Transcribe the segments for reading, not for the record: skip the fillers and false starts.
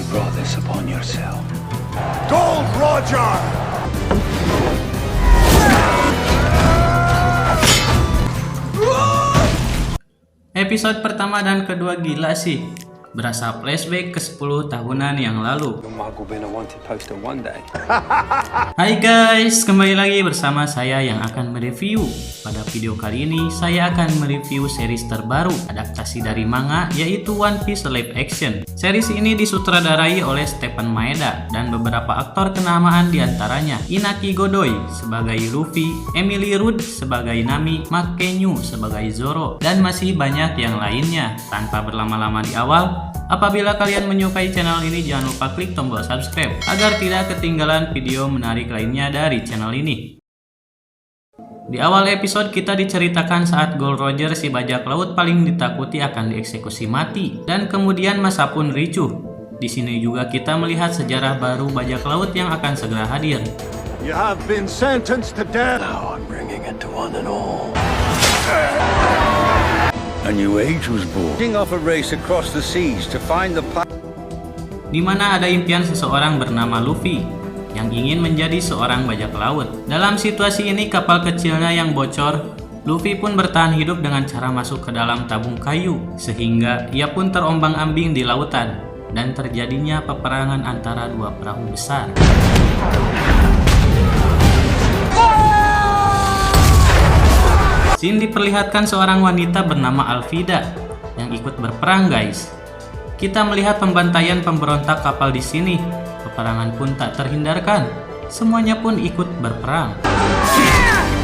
You brought this upon yourself. Gold Roger! Episode pertama dan kedua gila sih. Berasa flashback ke 10 tahunan yang lalu. Your mug will be in a wanted poster one day. Hai guys, kembali lagi bersama saya yang akan mereview. Pada video kali ini saya akan mereview series terbaru adaptasi dari manga, yaitu One Piece live action. Series ini disutradarai oleh Stephen Maeda dan beberapa aktor kenamaan diantaranya Inaki Godoy sebagai Luffy, Emily Rudd sebagai Nami, Mackenyu sebagai Zoro, dan masih banyak yang lainnya. Tanpa berlama-lama di awal, apabila kalian menyukai channel ini, jangan lupa klik tombol subscribe agar tidak ketinggalan video menarik lainnya dari channel ini. Di awal episode kita diceritakan saat Gold Roger, si bajak laut paling ditakuti, akan dieksekusi mati, dan kemudian masa pun ricuh. Di sini juga kita melihat sejarah baru bajak laut yang akan segera hadir. You have been sentenced to death. Now I'm bringing it to one and all. A new age was born. King off a race across the seas to find the Di mana ada impian seseorang bernama Luffy yang ingin menjadi seorang bajak laut. Dalam situasi ini, kapal kecilnya yang bocor, Luffy pun bertahan hidup dengan cara masuk ke dalam tabung kayu, sehingga ia pun terombang-ambing di lautan dan terjadinya peperangan antara dua perahu besar. Scene diperlihatkan seorang wanita bernama Alvida yang ikut berperang, guys. Kita melihat pembantaian pemberontak kapal di sini. Peperangan pun tak terhindarkan. Semuanya pun ikut berperang.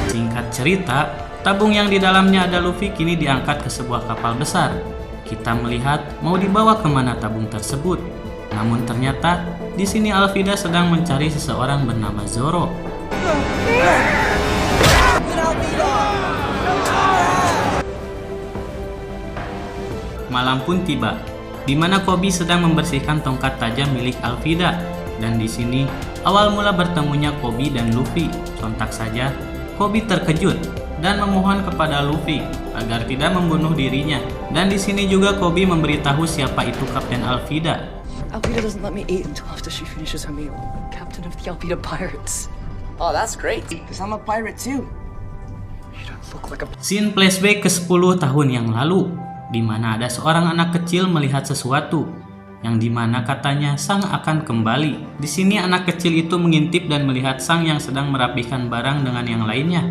Singkat cerita, tabung yang di dalamnya ada Luffy kini diangkat ke sebuah kapal besar. Kita melihat mau dibawa kemana tabung tersebut. Namun ternyata di sini Alvida sedang mencari seseorang bernama Zoro. Malam pun tiba, di mana Koby sedang membersihkan tongkat tajam milik Alvida. Dan di sini awal mula bertemunya Koby dan Luffy. Sontak saja Koby terkejut dan memohon kepada Luffy agar tidak membunuh dirinya. Dan di sini juga Koby memberitahu siapa itu Kapten Alvida. Alvida doesn't let me eat until after she finishes her meal. Captain of the Alvida Pirates. Oh, that's great, because I'm a pirate too. You don't look like a... Scene flashback ke 10 tahun yang lalu, di mana ada seorang anak kecil melihat sesuatu yang dimana katanya sang akan kembali. Di sini anak kecil itu mengintip dan melihat sang yang sedang merapikan barang dengan yang lainnya.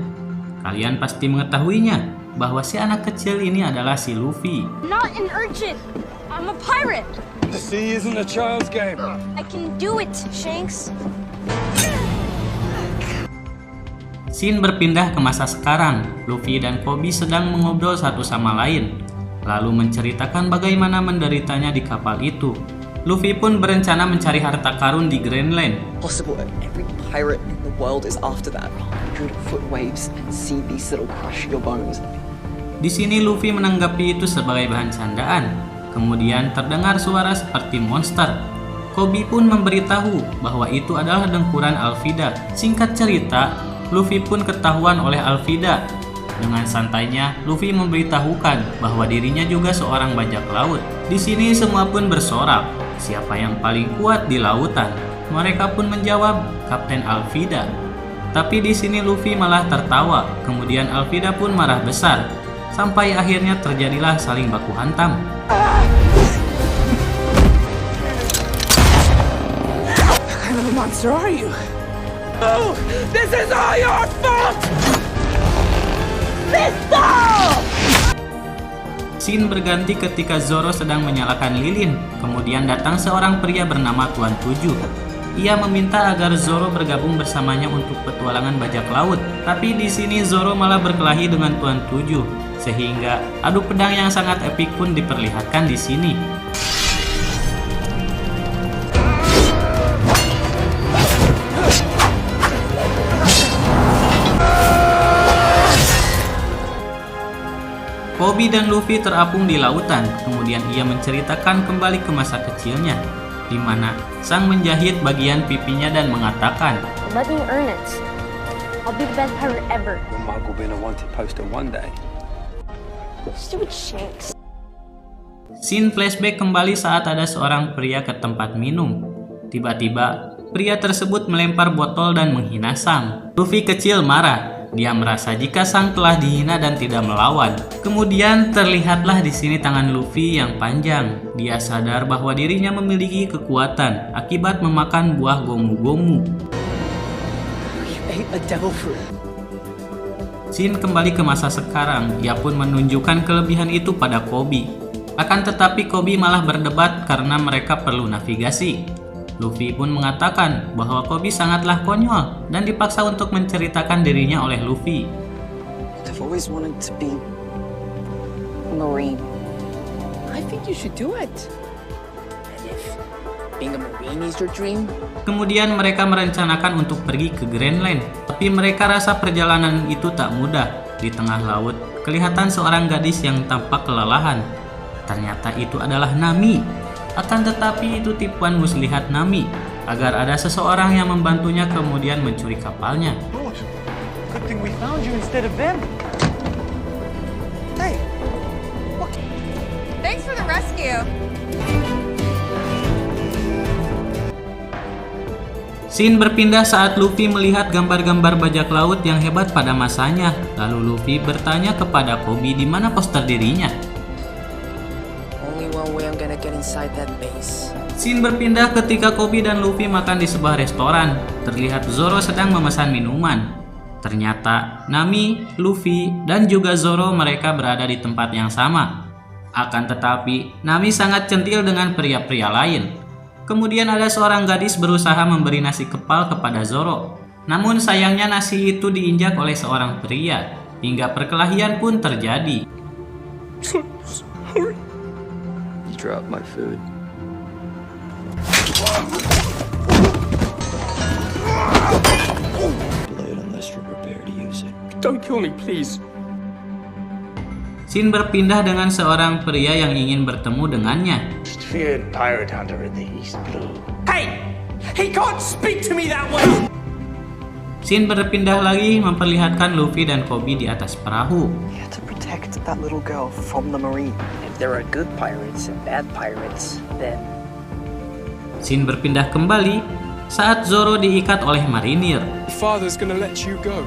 Kalian pasti mengetahuinya bahwa si anak kecil ini adalah si Luffy. Not an urchin. I'm a pirate. The sea isn't a child's game. I can do it, Shanks. Scene berpindah ke masa sekarang. Luffy dan Koby sedang mengobrol satu sama lain, lalu menceritakan bagaimana menderitanya di kapal itu. Luffy pun berencana mencari harta karun di Greenland. Possible that every pirate in the world is after that 100-foot waves and see these that'll crush your bones. Di sini Luffy menanggapi itu sebagai bahan candaan. Kemudian terdengar suara seperti monster. Koby pun memberitahu bahwa itu adalah dengkuran Alvida. Singkat cerita, Luffy pun ketahuan oleh Alvida. Dengan santainya, Luffy memberitahukan bahwa dirinya juga seorang bajak laut. Di sini semua pun bersorak, siapa yang paling kuat di lautan? Mereka pun menjawab, Kapten Alvida. Tapi di sini Luffy malah tertawa. Kemudian Alvida pun marah besar. Sampai akhirnya terjadilah saling baku hantam. What kind of a monster are you? Oh, this is all your fault! Scene berganti ketika Zoro sedang menyalakan lilin. Kemudian datang seorang pria bernama Tuan Tujuh. Ia meminta agar Zoro bergabung bersamanya untuk petualangan bajak laut. Tapi di sini Zoro malah berkelahi dengan Tuan Tujuh, sehingga adu pedang yang sangat epik pun diperlihatkan di sini. Koby dan Luffy terapung di lautan. Kemudian ia menceritakan kembali ke masa kecilnya, di mana sang menjahit bagian pipinya dan mengatakan, Let me earn it. I'll be the best pirate ever. Your mug will be in a wanted poster one day. Stupid Shanks. Scene flashback kembali saat ada seorang pria ke tempat minum. Tiba-tiba, pria tersebut melempar botol dan menghina Sang. Luffy kecil marah. Dia merasa jika Sang telah dihina dan tidak melawan. Kemudian terlihatlah di sini tangan Luffy yang panjang. Dia sadar bahwa dirinya memiliki kekuatan akibat memakan buah gomu-gomu. You ate a devil fruit. Shin kembali ke masa sekarang. Ia pun menunjukkan kelebihan itu pada Koby. Akan tetapi Koby malah berdebat karena mereka perlu navigasi. Luffy pun mengatakan bahwa Koby sangatlah konyol dan dipaksa untuk menceritakan dirinya oleh Luffy. I've always wanted to be a Marine. I think you should do it. And if being a Marine is your dream, Kemudian mereka merencanakan untuk pergi ke Grand Line. Tapi mereka rasa perjalanan itu tak mudah. Di tengah laut, kelihatan seorang gadis yang tampak kelelahan. Ternyata itu adalah Nami. Akan tetapi itu tipuan muslihat Nami agar ada seseorang yang membantunya kemudian mencuri kapalnya. Good. Good thing we found you instead of them. Hey, Thanks for the rescue. Scene berpindah saat Luffy melihat gambar-gambar bajak laut yang hebat pada masanya. Lalu Luffy bertanya kepada Koby di mana poster dirinya. only one way I'm gonna get inside that base. Scene berpindah ketika Koby dan Luffy makan di sebuah restoran. Terlihat Zoro sedang memesan minuman. Ternyata Nami, Luffy, dan juga Zoro mereka berada di tempat yang sama. Akan tetapi Nami sangat centil dengan pria-pria lain. Kemudian ada seorang gadis berusaha memberi nasi kepal kepada Zoro. Namun sayangnya nasi itu diinjak oleh seorang pria. Hingga perkelahian pun terjadi. you dropped my food. Blade unless you're prepared to use it. Don't kill me, please. Shin berpindah dengan seorang pria yang ingin bertemu dengannya. Feared pirate hunter in the East Blue. Hey! He can't speak to me that way! Shin berpindah lagi memperlihatkan Luffy dan Koby di atas perahu. You had to protect that little girl from the Marine. If there are good pirates and bad pirates, then Shin berpindah kembali saat Zoro diikat oleh marinir. Father's gonna let you go.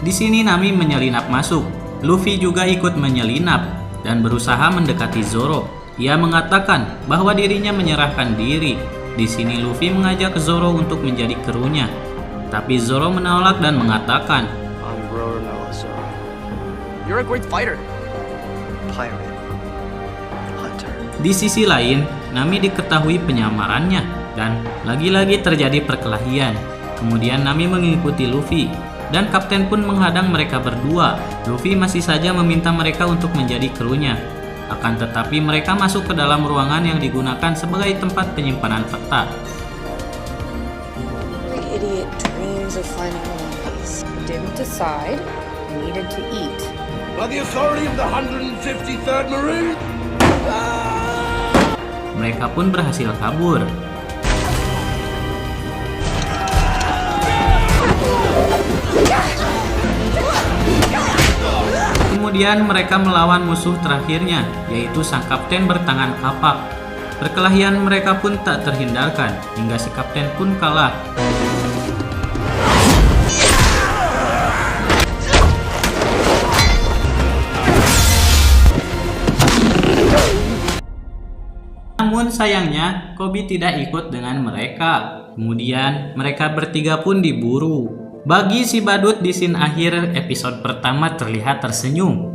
Di sini Nami menyelinap masuk. Luffy juga ikut menyelinap dan berusaha mendekati Zoro. Ia mengatakan bahwa dirinya menyerahkan diri. Di sini Luffy mengajak Zoro untuk menjadi krunya. Tapi Zoro menolak dan mengatakan, I'm Zoro Noah, Zoro. you're a great fighter. Pirate. Hunter. di sisi lain, Nami diketahui penyamarannya dan lagi-lagi terjadi perkelahian. Kemudian Nami mengikuti Luffy. Dan kapten pun menghadang mereka berdua. Luffy masih saja meminta mereka untuk menjadi krunya. Akan tetapi mereka masuk ke dalam ruangan yang digunakan sebagai tempat penyimpanan peta. Every idiot dreams of finding One Piece. Didn't decide, needed to eat. By the authority of the 153rd Marine. Mereka pun berhasil kabur. Kemudian mereka melawan musuh terakhirnya, yaitu sang kapten bertangan kapak. Perkelahian mereka pun tak terhindarkan, hingga si kapten pun kalah. Namun sayangnya, Koby tidak ikut dengan mereka. Kemudian mereka bertiga pun diburu. Bagi si badut di scene akhir episode pertama terlihat tersenyum.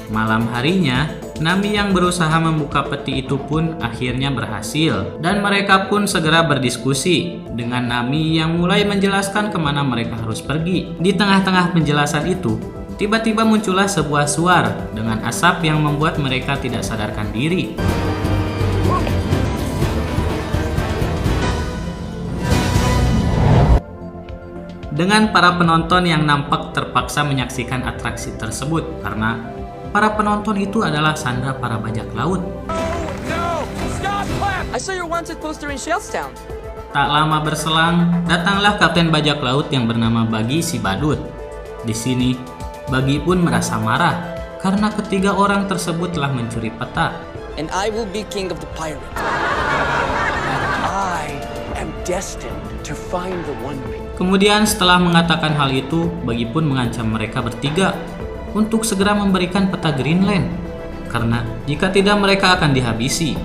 Malam harinya, Nami yang berusaha membuka peti itu pun akhirnya berhasil. Dan mereka pun segera berdiskusi dengan Nami yang mulai menjelaskan kemana mereka harus pergi. Di tengah-tengah penjelasan itu, tiba-tiba muncullah sebuah suar dengan asap yang membuat mereka tidak sadarkan diri. Dengan para penonton yang nampak terpaksa menyaksikan atraksi tersebut karena para penonton itu adalah sandera para bajak laut. No! Stop! I saw your wanted poster in Shellstown. Tak lama berselang, datanglah kapten bajak laut yang bernama Bagi si Badut. Di sini, Bagi pun merasa marah karena ketiga orang tersebut telah mencuri peta. And I will be king of the pirates. I am destined to find the One Ring. Kemudian setelah mengatakan hal itu, Bagi pun mengancam mereka bertiga untuk segera memberikan peta Greenland, karena jika tidak mereka akan dihabisi.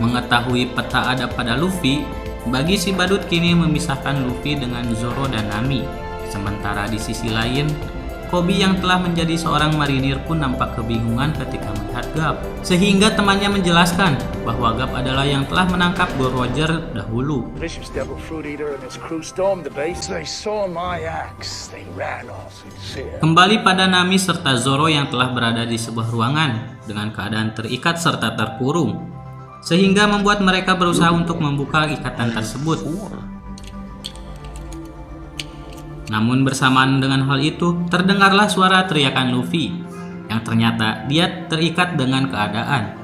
Mengetahui peta ada pada Luffy, Bagi si badut kini memisahkan Luffy dengan Zoro dan Nami. Sementara di sisi lain, Koby yang telah menjadi seorang marinir pun nampak kebingungan ketika melihat Garp. Sehingga temannya menjelaskan bahwa Garp adalah yang telah menangkap Gold Roger dahulu. Vicious devil fruit eater and his crew stormed the base. They saw my axe. They ran off sincere. Kembali pada Nami serta Zoro yang telah berada di sebuah ruangan dengan keadaan terikat serta terkurung, sehingga membuat mereka berusaha untuk membuka ikatan tersebut. Namun bersamaan dengan hal itu, terdengarlah suara teriakan Luffy, yang ternyata dia terikat dengan keadaan.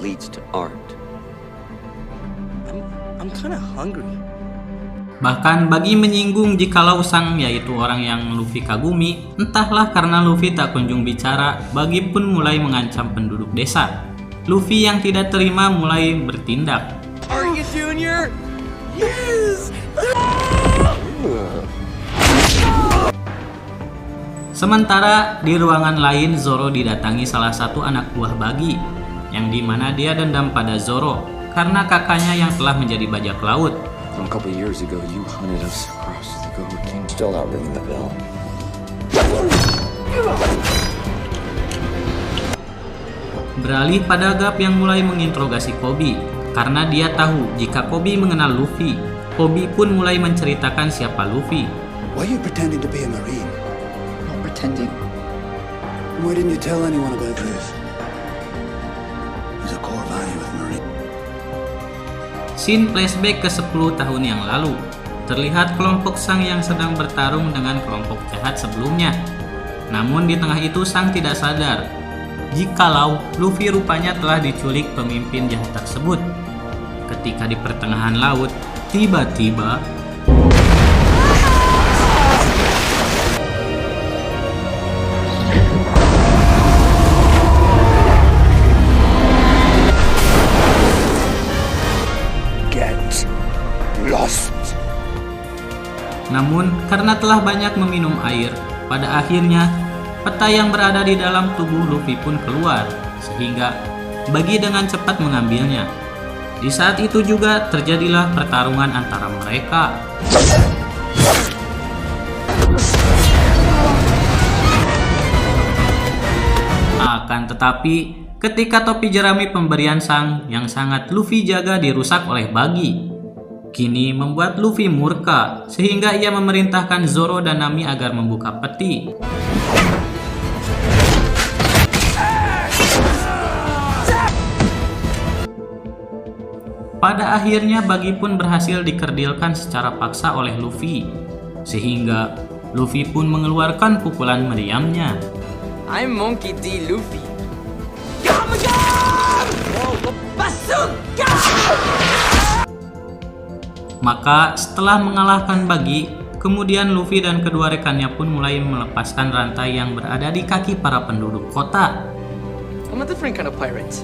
Leads to art. I'm kind of hungry. Bahkan Bagi menyinggung jikalau sang yaitu orang yang Luffy kagumi, entahlah karena Luffy tak kunjung bicara, Bagi pun mulai mengancam penduduk desa. Luffy yang tidak terima mulai bertindak. Arya Junior? Yes! Sementara di ruangan lain, Zoro didatangi salah satu anak buah Bagi, yang dimana dia dendam pada Zoro karena kakaknya yang telah menjadi bajak laut. From a couple years ago, you hunted us across the Gold King. Still not ringing the bell. Beralih pada Garp yang mulai menginterogasi Koby, karena dia tahu jika Koby mengenal Luffy. Koby pun mulai menceritakan siapa Luffy. Why are you pretending to be a Marine? Not pretending. Why didn't you tell anyone about this? There's a core value with Marine. Scene flashback ke 10 tahun yang lalu. Terlihat kelompok Sang yang sedang bertarung dengan kelompok jahat sebelumnya. Namun di tengah itu Sang tidak sadar jikalau Luffy rupanya telah diculik pemimpin jahat tersebut. Ketika di pertengahan laut, tiba-tiba Get lost. namun karena telah banyak meminum air, pada akhirnya peta yang berada di dalam tubuh Luffy pun keluar, sehingga Bagi dengan cepat mengambilnya. Di saat itu juga terjadilah pertarungan antara mereka. Akan tetapi, ketika topi jerami pemberian Sang yang sangat Luffy jaga dirusak oleh Bagi, kini membuat Luffy murka, sehingga ia memerintahkan Zoro dan Nami agar membuka peti. Pada akhirnya Bagi pun berhasil dikerdilkan secara paksa oleh Luffy, sehingga Luffy pun mengeluarkan pukulan meriamnya. I'm Monkey D. Luffy. Maka setelah mengalahkan Bagi, kemudian Luffy dan kedua rekannya pun mulai melepaskan rantai yang berada di kaki para penduduk kota. I'm a different kind of pirate.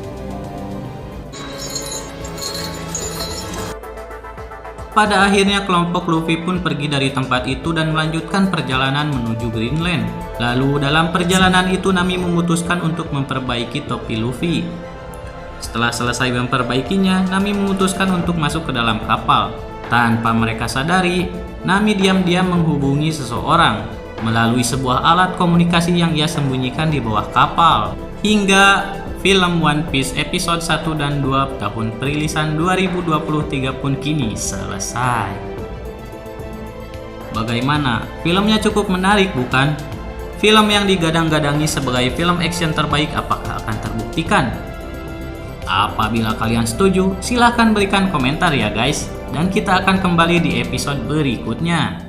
Pada akhirnya kelompok Luffy pun pergi dari tempat itu dan melanjutkan perjalanan menuju Greenland. Lalu dalam perjalanan itu Nami memutuskan untuk memperbaiki topi Luffy. Setelah selesai memperbaikinya, Nami memutuskan untuk masuk ke dalam kapal. Tanpa mereka sadari, Nami diam-diam menghubungi seseorang melalui sebuah alat komunikasi yang ia sembunyikan di bawah kapal. Hingga film One Piece episode 1 dan 2 tahun perilisan 2023 pun kini selesai. Bagaimana? Filmnya cukup menarik bukan? Film yang digadang-gadangi sebagai film action terbaik apakah akan terbuktikan? Apabila kalian setuju, silahkan berikan komentar ya guys. Dan kita akan kembali di episode berikutnya.